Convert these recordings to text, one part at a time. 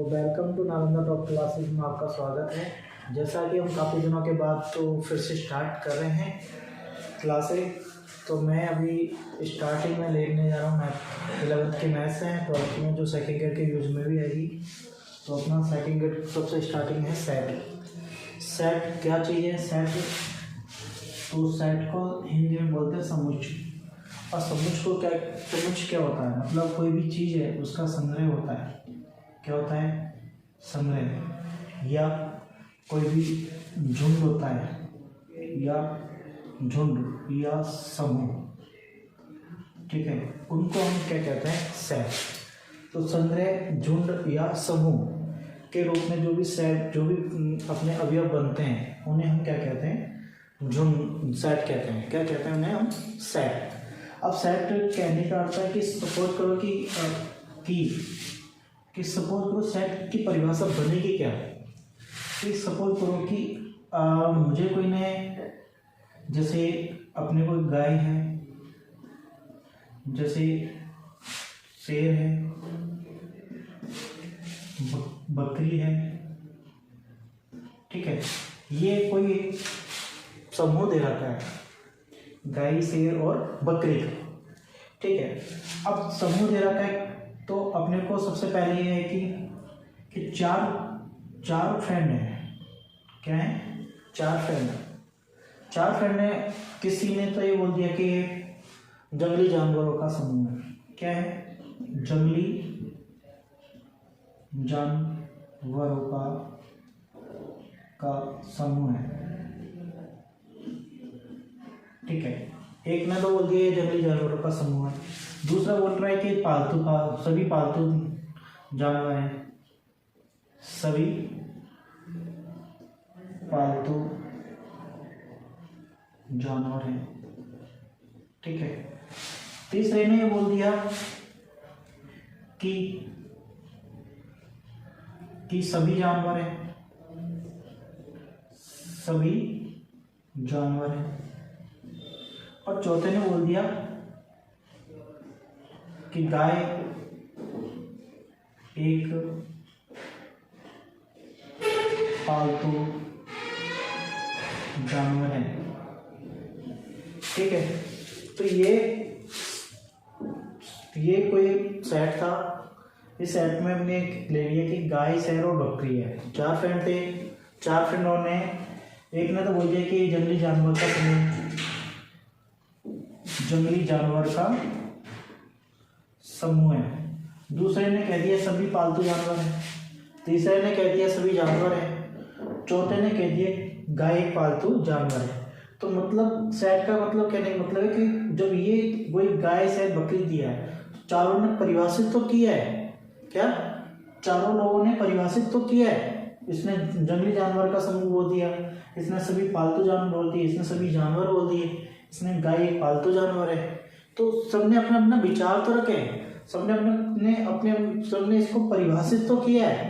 तो welcome to Nalanda top classes में आपका स्वागत है। जैसा कि हम काफ़ी दिनों के बाद तो फिर से स्टार्ट कर रहे हैं क्लासेस। तो मैं अभी स्टार्टिंग में लेने जा रहा हूँ मैथ 11th की मैथ्स हैं, 12th में जो सेकेंड ग्रेड के यूज में भी आएगी। तो अपना सेकेंड ग्रेड सबसे स्टार्टिंग है सेट। सेट क्या चीज़ है? सेट, तो सेट को हिंदी में बोलते हैं समुच्च। और समुच्च क्या होता है? मतलब कोई भी चीज़ है उसका संग्रह होता है। क्या होता है? संग्रह। या कोई भी झुंड होता है, या झुंड या समूह, ठीक है, उनको हम क्या कहते हैं? सेट। तो संग्रह, झुंड या समूह के रूप में जो भी सेट, जो भी अपने अवयव बनते हैं उन्हें हम क्या कहते हैं? झुंड, सेट कहते हैं। क्या कहते हैं उन्हें हम? सेट। अब सेट कहने का अर्थ है कि सपोज करो कि सपोज करो सेट की परिभाषा बनेगी क्या? कि सपोज करो कि मुझे कोई ने, जैसे अपने कोई गाय है, जैसे शेर है, बकरी है, ठीक है, ये कोई एक समूह दे रखा है, गाय, शेर और बकरी का, ठीक है। अब समूह दे रखा है तो अपने को सबसे पहले ये है कि चार फ्रेंड हैं। क्या है? चार फ्रेंड हैं। चार फ्रेंड है। किसी ने तो ये बोल दिया कि जंगली जानवरों का समूह है। क्या है? जंगली जानवरों का समूह है, ठीक है। एक ने तो बोल दिया ये जंगली जानवरों का समूह है। दूसरा बोल रहा है कि सभी पालतू जानवर हैं, सभी पालतू जानवर हैं, ठीक है। तीसरे ने बोल दिया कि सभी जानवर हैं, सभी जानवर हैं। और चौथे ने बोल दिया कि गाय एक पालतू जानवर है, ठीक है। तो ये कोई सेट था। इस सेट में हमने ले लिया कि गाय, शेर और बकरी है। चार फ्रेंड थे। चार फ्रेंडों ने, एक ने तो बोल दिया कि जंगली जानवर का समूह, जंगली जानवर का समूह है। दूसरे ने कह दिया सभी पालतू जानवर हैं। तीसरे ने कह दिया सभी जानवर हैं। चौथे ने कह दिया गाय एक पालतू जानवर है। तो मतलब सेट का मतलब कहने का मतलब है कि जब ये वही गाय, शेर, बकरी दिया है, चारों ने परिभाषित तो किया है। क्या? चारों लोगों ने परिभाषित तो किया है। इसने जंगली जानवर का समूह बोल दिया, इसने सभी पालतू जानवर बोल दिए, इसने सभी जानवर बोल दिए, इसने गाय एक पालतू जानवर है। तो सबने अपना अपना विचार तो रखे, सबने इसको परिभाषित तो किया है।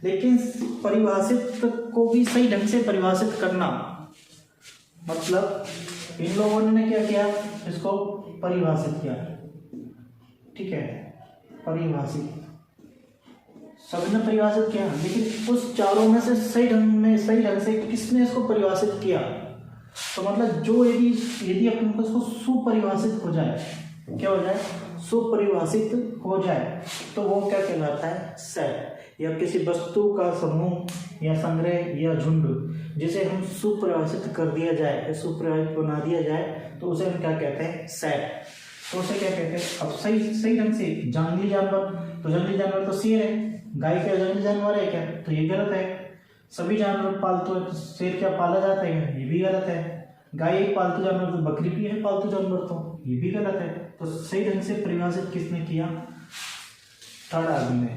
लेकिन परिभाषित को भी सही ढंग से परिभाषित करना, मतलब इन लोगों ने क्या किया? इसको परिभाषित किया, ठीक है, परिभाषित, सबने परिभाषित किया। लेकिन उस चारों में से सही ढंग से किसने इसको परिभाषित किया? तो मतलब जो यदि अपन को इसको सुपरिभाषित हो जाए, क्या हो जाए? सुपरिभाषित हो जाए, तो वो क्या कहलाता है? सेट। या किसी वस्तु का समूह या संग्रह या झुंड जिसे हम सुपरिभाषित कर दिया जाए या सुपरिभाषित बना दिया जाए, तो उसे हम क्या कहते हैं? सेट। तो उसे क्या कहते हैं? अब सही ढंग से जंगली जानवर, तो जंगली जानवर तो शेर है, गाय क्या जंगली जानवर है क्या? तो ये गलत है। सभी जानवर पालतू है, तो शेर क्या पाला जाता है? ये भी गलत है। गाय एक पालतू जानवर, तो बकरी भी है पालतू जानवर, तो ये भी गलत है। तो सही ढंग से परिभाषित किसने किया? थर्ड आदमी ने।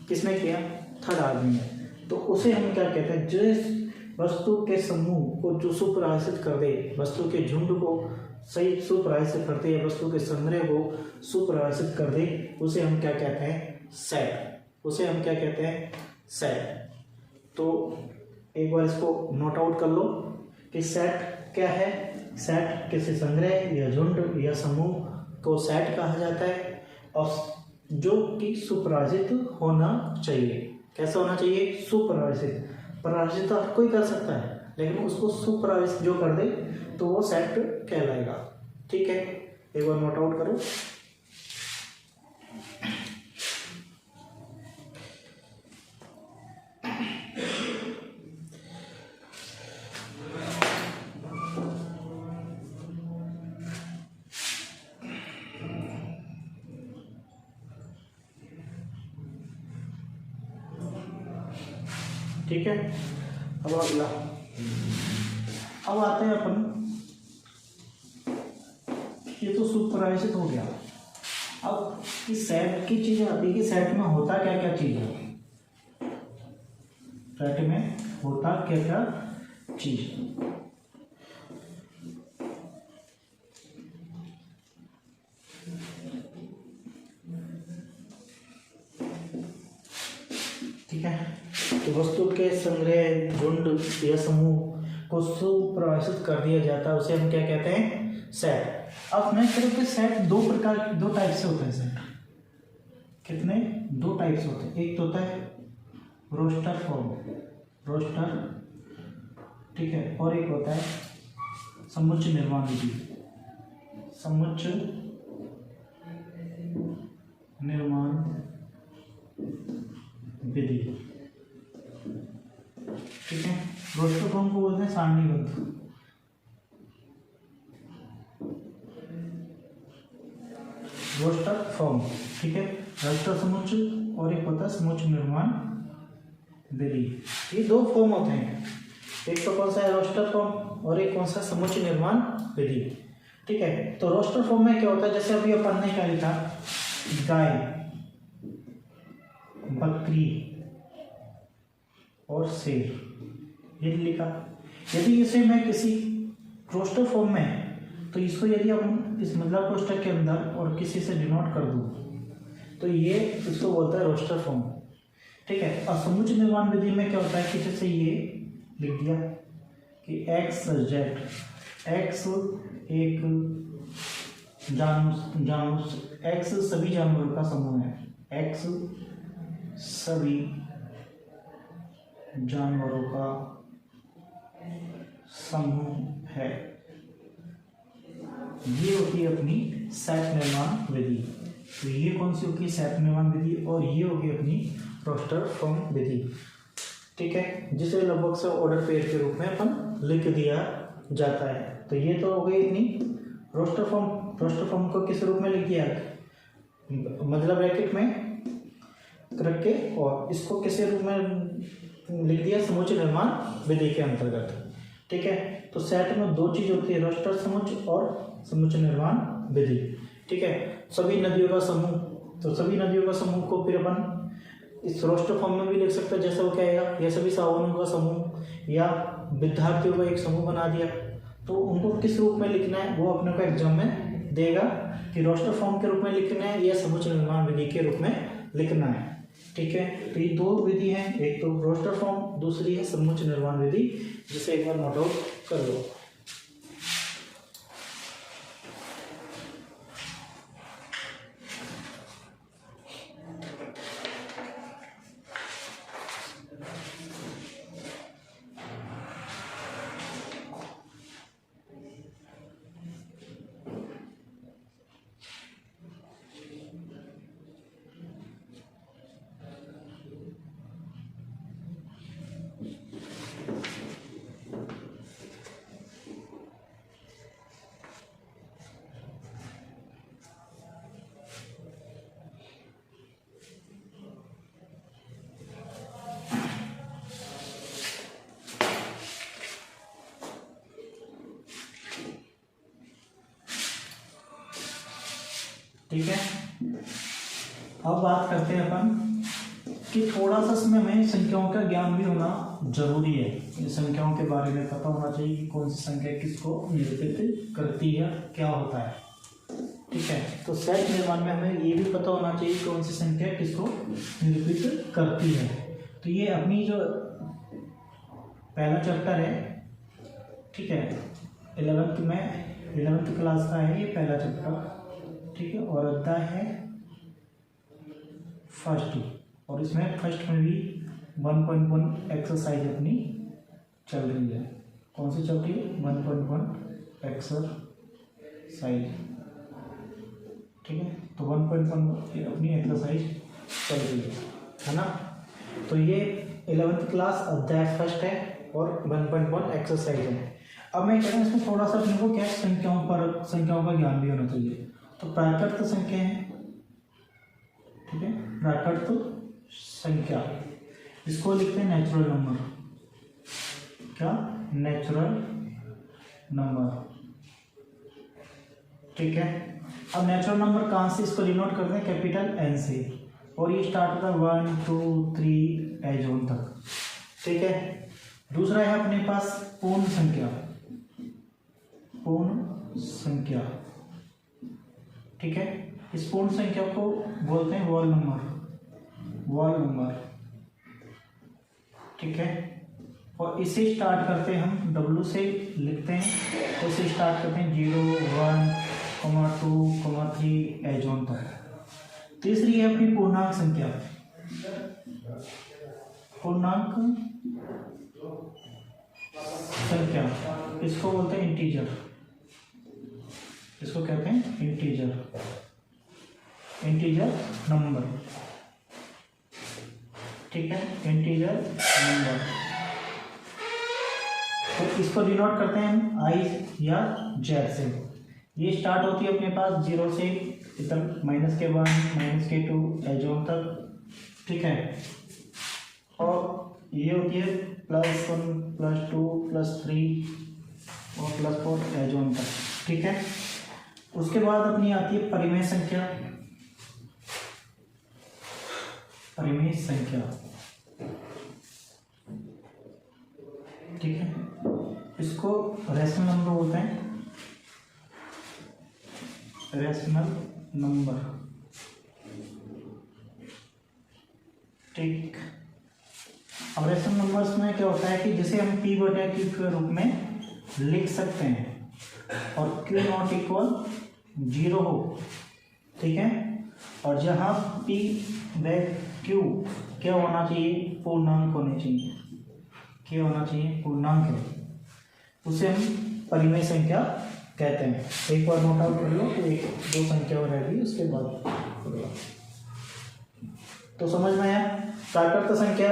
किसने किया? थर्ड आदमी ने। तो उसे हम क्या कहते हैं? जिस वस्तु के समूह को जो सुपरिभाषित कर दे, वस्तु के झुंड को सही सुपरिभाषित कर दे, या वस्तु के संग्रह को सुपरिभाषित कर दे, उसे हम क्या कहते हैं? सेट। उसे हम क्या कहते हैं? सेट। तो एक बार इसको नोट आउट कर लो कि सेट क्या है। सेट किसी संग्रह या झुंड या समूह को सेट कहा जाता है, और जो कि सुपरिभाषित होना चाहिए। कैसा होना चाहिए? सुपरिभाषित। परिभाषित तो हर कोई कर सकता है, लेकिन उसको सुपरिभाषित जो कर दे तो वो सेट कहलाएगा। ठीक है, एक बार नोट आउट करो। ठीक है, अब अगला, अब आते हैं अपन, ये तो सुपरिभाषित हो गया। अब इस सेट की चीज आती है कि सेट में होता क्या क्या चीज है, सेट में होता क्या क्या चीज। ठीक है, तो वस्तु के संग्रह, झुंड या समूह को सुपरिभाषित कर दिया जाता है, उसे हम क्या कहते हैं? सेट। अब मैं करूँ कि सेट दो टाइप से होते हैं। सेट कितने? दो टाइप से होते हैं। एक तो होता है रोस्टर फॉर्म, रोस्टर, ठीक है, और एक होता है समुच्चय निर्माण विधि, समुच्चय निर्माण विधि। ठीक है, रोस्टर फॉर्म को बोलते हैं सारणीबद्ध, रोस्टर फॉर्म। ठीक है, रोस्टर समुच्चय और एक होता है समुच्चय निर्माण विधि। ये दो फॉर्म होते हैं, एक तो कौन सा है? रोस्टर फॉर्म, और एक कौन सा? समुच्चय निर्माण विधि। ठीक है, तो रोस्टर फॉर्म में क्या होता है? जैसे अभी अपन ने क्या लिखा? गाय, बकरी और शेर, ये लिखा। यदि इसे मैं किसी रोस्टर फॉर्म में, तो इसको यदि हम इस मतलब कोष्ठक के अंदर और किसी से डिनोट कर दूं, तो ये इसको बोलता है रोस्टर फॉर्म। ठीक है, और समुच्चय निर्माण विधि में क्या होता है कि जैसे ये लिख दिया कि एक्स जेड, एक्स एक जानवर, एक्स सभी जानवरों का समूह है, एक्स सभी जानवरों का समूह है। ये होती है अपनी सेट निर्माण विधि। तो ये कौन सी होगी? सेट निर्माण विधि। और ये होगी अपनी रोस्टर फॉर्म विधि। ठीक है, जिसे लगभग से ऑर्डर पेयर के रूप में अपन लिख दिया जाता है। तो ये तो हो गई अपनी रोस्टर फॉर्म। रोस्टर फॉर्म को किस रूप में लिख दिया? मतलब ब्रैकेट में रख के, और इसको किस रूप में लिख दिया? समुच्चय निर्माण विधि के अंतर्गत। ठीक है, तो सेट में दो चीज होती है, रोस्टर समुच्चय और समुच्चय निर्माण विधि। ठीक है, सभी नदियों का समूह, तो सभी नदियों का समूह को फिर अपन इस रोस्टर फॉर्म में भी लिख सकते हैं। जैसे वो क्या आएगा? या सभी सावनों का समूह या विद्यार्थियों का एक समूह बना दिया। तो उनको किस रूप में लिखना है वो अपने को एग्जाम में देगा कि रोस्टर फॉर्म के रूप में लिखना है या समुच्चय निर्माण विधि के रूप में लिखना है। ठीक है, तो ये दो विधि हैं, एक तो रोस्टर फॉर्म, दूसरी है समुच्चय निर्माण विधि, जिसे एक बार नोट आउट कर लो। ठीक है, अब बात करते हैं अपन कि थोड़ा सा इसमें हमें संख्याओं का ज्ञान भी होना जरूरी है। ये संख्याओं के बारे में पता होना चाहिए कि कौन सी संख्या किसको निरूपित करती है, क्या होता है। ठीक है, तो सेट निर्माण में हमें ये भी पता होना चाहिए कौन सी संख्या किसको निरूपित करती है। तो ये अपनी जो पहला चैप्टर है, ठीक है, 11th क्लास का है ये पहला चैप्टर। ठीक है, और अध्याय है फर्स्ट, और इसमें फर्स्ट में भी 1.1 एक्सरसाइज अपनी चल रही है। कौन सी चल रही है? 1.1 एक्सरसाइज। ठीक है, तो 1.1 अपनी एक्सरसाइज चल रही है ना। तो ये 11th क्लास अध्याय फर्स्ट है और 1.1 एक्सरसाइज है। अब मैं कह रहा हूँ इसमें थोड़ा सा अपने को क्या संख्याओं का ज्ञान भी होना चाहिए। तो प्राकृत संख्या है, ठीक है, प्राकृत संख्या, इसको लिखते हैं नेचुरल नंबर। क्या? Natural number. ठीक है, अब नेचुरल नंबर कहाँ से इसको डिनोट करते हैं? कैपिटल एन से, और ये स्टार्ट होता है 1 2 3 एज ऑन तक। ठीक है, दूसरा है अपने पास पूर्ण संख्या। पूर्ण संख्या, ठीक है, इस पूर्ण संख्या को बोलते हैं वॉल नंबर। वॉल नंबर, ठीक है, और इसे स्टार्ट करते हैं हम W से लिखते हैं, तो इसे स्टार्ट करते हैं 0 1 2 3 एज ऑन तक। तीसरी है अपनी पूर्णांक संख्या। पूर्णांक संख्या, इसको बोलते हैं इंटीजर। इसको कहते हैं इंटीजर, इंटीजर नंबर। ठीक है, इंटीजर नंबर, तो इसको डिनोट करते हैं हम आई या जेड से। ये स्टार्ट होती है अपने पास 0 से इधर -1 -2 एज ऑन तक। ठीक है, और ये होती है +1 +2 +3 और +4 एज ऑन तक। ठीक है, उसके बाद अपनी आती है परिमेय संख्या। परिमेय संख्या, ठीक है, इसको रैशनल नंबर बोलते हैं। रैशनल नंबर, ठीक। अब रैशनल नंबर्स में क्या होता है कि जैसे हम P/Q के रूप में लिख सकते हैं और Q नॉट इक्वल 0 हो। ठीक है, और जहाँ P/Q क्या होना चाहिए? पूर्णांक होने चाहिए। क्या होना चाहिए? पूर्णांक है, उसे हम परिमेय संख्या कहते हैं। एक बार नोट आउट कर लो, तो 1 2 संख्या रहेगी, उसके बाद तो समझ में आया। प्राकृत संख्या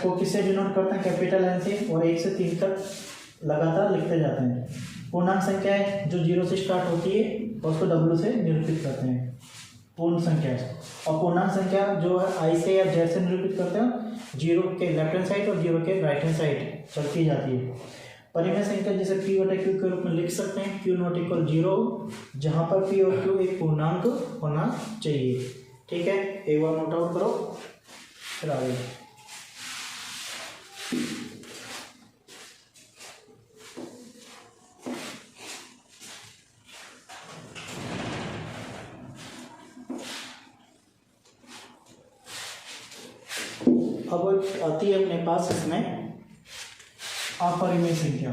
को किससे डिनोट करते हैं? कैपिटल एन से, और 1 से 3 तक लगातार लिखते जाते हैं। पूर्णांक संख्या है जो 0 से स्टार्ट होती है और उसको W से निरूपित करते हैं, पूर्ण संख्या है। और पूर्णांक संख्या जो है आई से या जेड से निरूपित करते हैं, 0 के लेफ्ट हैंड साइड और 0 के राइट हैंड साइड चलती जाती है। परिमेय संख्या जिसे P/Q के रूप में लिख सकते हैं, Q नॉट इक्वल 0, जहाँ पर P और Q एक पूर्णांक होना चाहिए। ठीक है, एक बार नोट आउट करो, फिर आगे। अब आती है अपने पास इसमें अपरिमेय संख्या।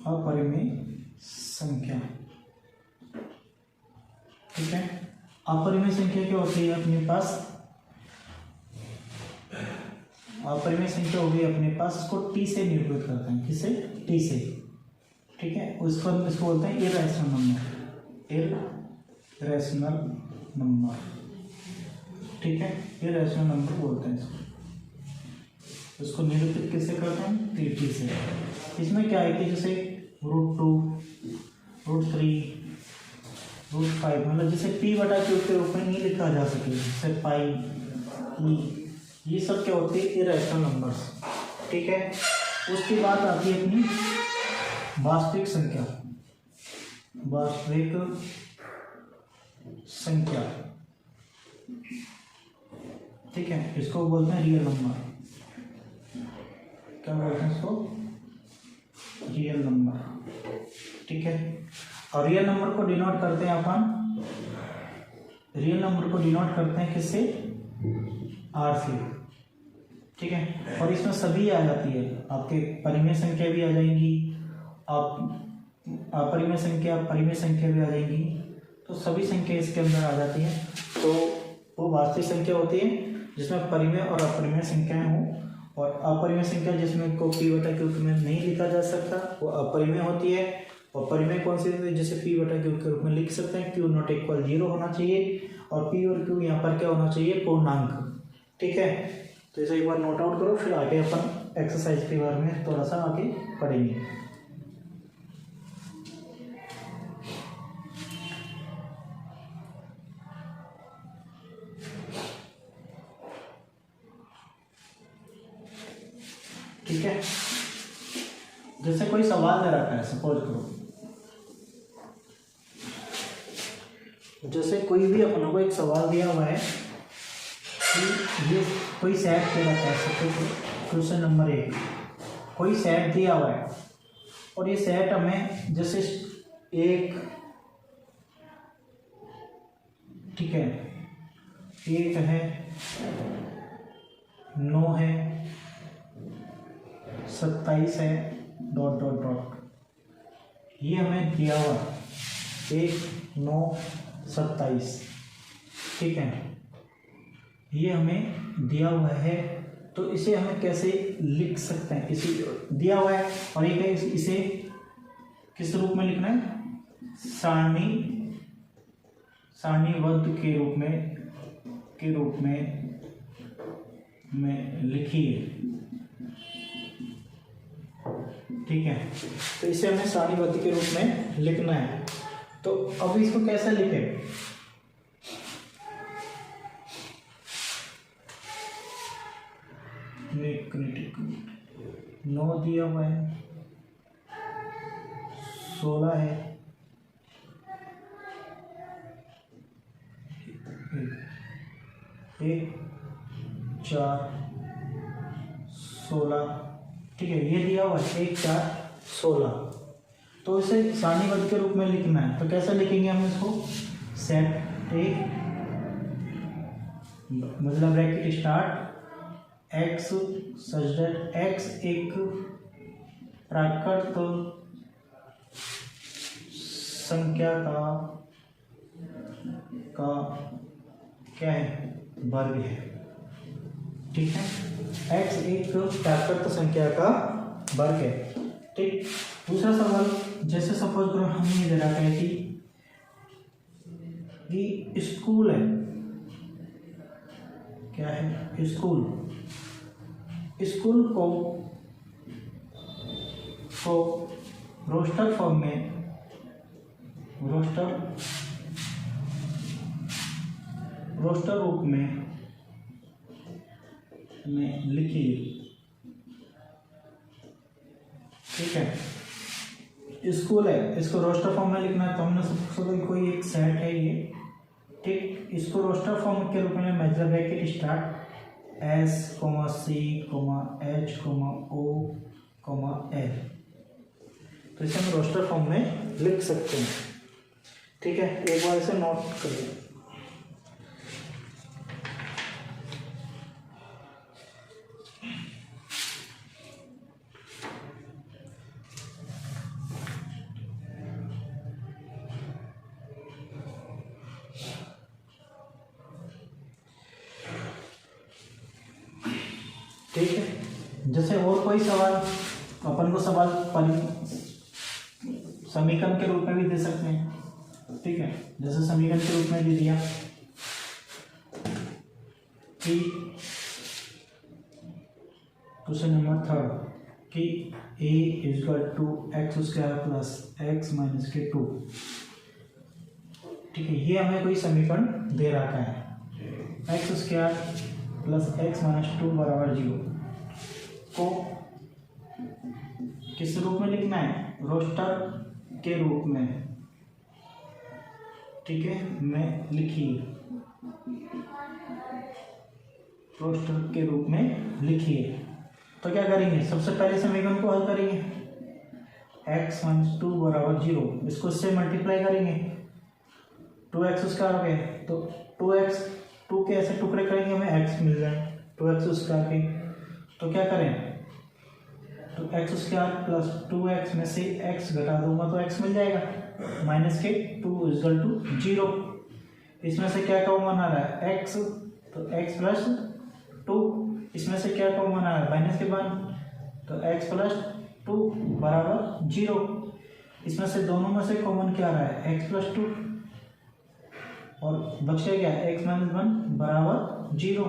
अपरिमेय संख्या, ठीक है, अपरिमेय संख्या क्या होती है अपने पास? अपरिमेय संख्या हो गई अपने पास, इसको टी से निरूपित करते हैं। किससे? टी से। ठीक है, इसको बोलते हैं इरैशनल नंबर। इरैशनल नंबर, ठीक है, इरैशनल नंबर बोलते हैं इसको निरूपित किससे करते हैं? टी से। इसमें क्या है कि जैसे √2 √3 √5, मतलब जैसे P/Q के रूप में नहीं लिखा जा सके, जैसे पाई, ये सब क्या होती है? Irrational numbers. ठीक है, उसके बाद आती है अपनी वास्तविक संख्या। वास्तविक संख्या, ठीक है, इसको बोलते हैं रियल नंबर। क्या बोलते हैं इसको? Real number. ठीक है, और रियल नंबर को डिनोट करते हैं अपन, रियल नंबर को डिनोट करते हैं किससे? R से। ठीक है, और इसमें सभी आ जाती है, आपके परिमेय संख्या भी आ जाएंगी, आप अपरिमेय संख्या, परिमेय संख्या भी आ जाएंगी, तो सभी संख्या इसके अंदर आ जाती है। तो वो वास्तविक संख्या होती है जिसमें परिमेय और अपरिमेय संख्याएं हों, और अपरिमेय संख्या जिसमें को p बटा q में नहीं लिखा जा सकता वो अपरिमेय होती है, और परिमेय कौन सी होती है जिसे p बटा q के रूप में लिख सकते हैं। q नॉट इक्वल 0 होना चाहिए और p और q यहाँ पर क्या होना चाहिए, पूर्णांक। ठीक है, तो इसे एक बार नोट आउट करो, फिर आगे अपन एक्सरसाइज के बारे में थोड़ा सा आगे पढ़ेंगे। ठीक है, जैसे कोई सवाल दे रखा है, सपोज करो जैसे कोई भी अपनों को एक सवाल दिया हुआ है कि ये कोई सेट दे रखा है। सपोज क्वेश्चन नंबर 1, कोई सेट दिया हुआ है और ये सेट हमें जैसे 1, ठीक है, 1 है, 9 है, 27 है, डॉट डॉट डॉट, ये हमें दिया हुआ 1, 9, 27। ठीक है, ये हमें दिया हुआ है, तो इसे हमें कैसे लिख सकते हैं। इसे दिया हुआ है और ये है, इसे किस रूप में लिखना है, सारणीबद्ध के रूप में लिखिए। ठीक है, तो इसे हमें सारणीबद्ध के रूप में लिखना है। तो अब इसको कैसे लिखें, नौ दिया हुआ है, 16 है, 1, 4, 16। ठीक है, ये दिया हुआ है 1, 4, 16। तो इसे सारणीबद्ध के रूप में लिखना है, तो कैसे लिखेंगे हम इसको, सेट ए मतलब bracket start x such that x एक प्राकृत संख्या का क्या है, वर्ग है। ठीक है, x एक प्राकृत संख्या का वर्ग है। ठीक, दूसरा सवाल, जैसे सपोज करो हमें ये दे रखा है कि स्कूल है, क्या है, स्कूल को रोस्टर फॉर्म में, रोस्टर रूप में लिखिए। ठीक है, स्कूल है, इसको रोस्टर फॉर्म में लिखना है, तो हमने सबसे कोई एक सेट है ये। ठीक, इसको रोस्टर फॉर्म के रूप में मतलब bracket start S, C, H, O, L, तो इसे हम रोस्टर फॉर्म में लिख सकते हैं। ठीक है, एक बार इसे नोट कर लें। ठीक है, जैसे और कोई सवाल अपन को सवाल समीकरण के रूप में भी दे सकते हैं। ठीक है, जैसे समीकरण के रूप में दे दिया कि क्वेश्चन नंबर 3 कि a = x² plus x minus के 2। ठीक है, ये हमें कोई समीकरण दे रखा है, x² प्लस x माइनस 2 बराबर 0 को किस रूप में लिखना है, रोस्टर के रूप में। ठीक है, में लिखिए, रोस्टर के रूप में लिखिए। तो क्या करेंगे, सबसे पहले समीकरण को हल करेंगे, x माइनस 2 बराबर 0, इसको इससे मल्टीप्लाई करेंगे, 2x² हो गया, तो 2 के ऐसे टुकड़े करेंगे, हमें x मिल जाए 2x² के। तो क्या करें, तो x² प्लस 2x में से x घटा दूंगा तो x मिल जाएगा, माइनस के 2 = 0। इसमें से क्या कॉमन आ रहा है, x, तो x प्लस 2, इसमें से क्या कॉमन आया माइनस के 1, तो x प्लस 2 बराबर 0। इसमें से दोनों में से कॉमन क्या रहा है x प्लस 2 और बच गया क्या x माइनस 1 बराबर 0।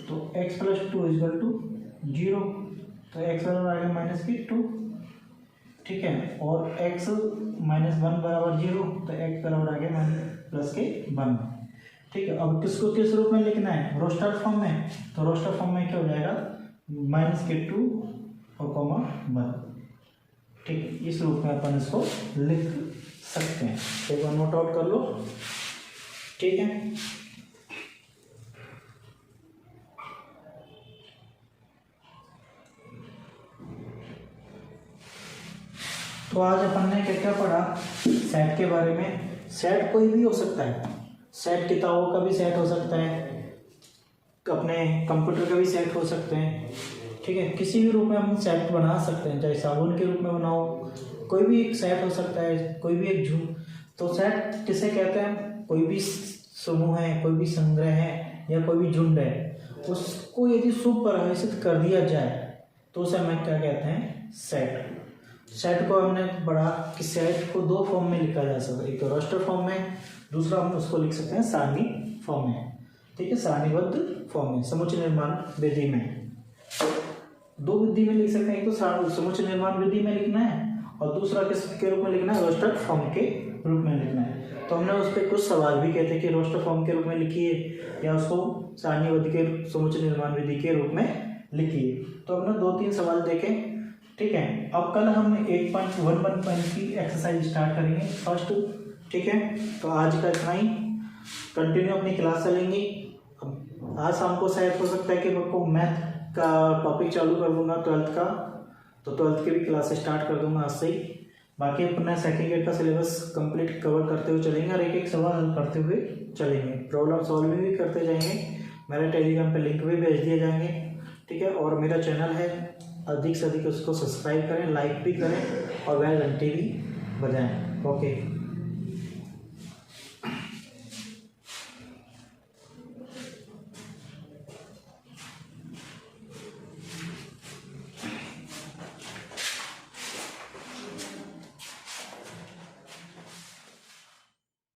तो x प्लस 2 इक्वल टू 0, तो x बराबर आ गया माइनस की 2, ठीक है। और x माइनस 1 बराबर 0, तो x बराबर आ गया माइनस प्लस के 1, ठीक है। अब किसको किस रूप में लिखना है रोस्टर फॉर्म में, तो रोस्टर फॉर्म में क्या हो जाएगा माइनस के 2 और कॉमा 1, ठीक है। इस रूप में अपन इसको लिख सकते हैं, एक बार नोट आउट कर लो, ठीक है। तो आज अपन ने क्या क्या पढ़ा सेट के बारे में। सेट कोई भी हो सकता है, सेट किताबों का भी सेट हो सकता है, अपने कंप्यूटर का भी सेट हो सकते हैं, ठीक है। किसी भी रूप में हम सेट बना सकते हैं, चाहे साबुन के रूप में बनाओ, कोई भी एक सेट हो सकता है, कोई भी एक झूठ। तो सेट किसे कहते हैं, कोई भी समूह है, कोई भी संग्रह है या कोई भी झुंड है, उसको यदि सुपरिभाषित कर दिया जाए तो उसे हमें क्या कहते हैं सेट। सेट को हमने पढ़ा कि सेट को दो फॉर्म में लिखा जा सकता है, एक तो रास्टर फॉर्म में, दूसरा हम उसको लिख सकते हैं सारणी फॉर्म में, ठीक है, सारणीबद्ध फॉर्म में, समुच्चय निर्माण विधि में। दो विधि में लिख सकते हैं, एक तो समुच्चय निर्माण विधि में लिखना है और दूसरा किसके रूप में लिखना है रोस्टर फॉर्म के रूप में लिखना है। तो हमने उस पर कुछ सवाल भी कहते हैं कि रोस्टर फॉर्म के रूप में लिखिए या उसको सारणीबद्ध के समुच्चय निर्माण विधि के रूप में लिखिए। तो हमने 2-3 सवाल देखे, ठीक है। अब कल हम 1.11 की एक्सरसाइज स्टार्ट करेंगे फर्स्ट, ठीक है। तो आज का इतना ही, कंटिन्यू अपनी क्लास चलेंगी। आज शाम को शायद हो सकता है कि मैं आपको मैथ का टॉपिक चालू कर दूंगा 12th का, तो 12th की भी क्लास स्टार्ट कर दूंगा आज से ही। बाकी अपना सेकंड ईयर का सिलेबस कंप्लीट कवर करते हुए चलेंगे और एक एक सवाल हल करते हुए चलेंगे, प्रॉब्लम सॉल्व भी करते जाएंगे। मेरे टेलीग्राम पे लिंक भी भेज दिए जाएंगे, ठीक है। और मेरा चैनल है, अधिक से अधिक उसको सब्सक्राइब करें, लाइक भी करें और बेल घंटी भी बजाएं। ओके।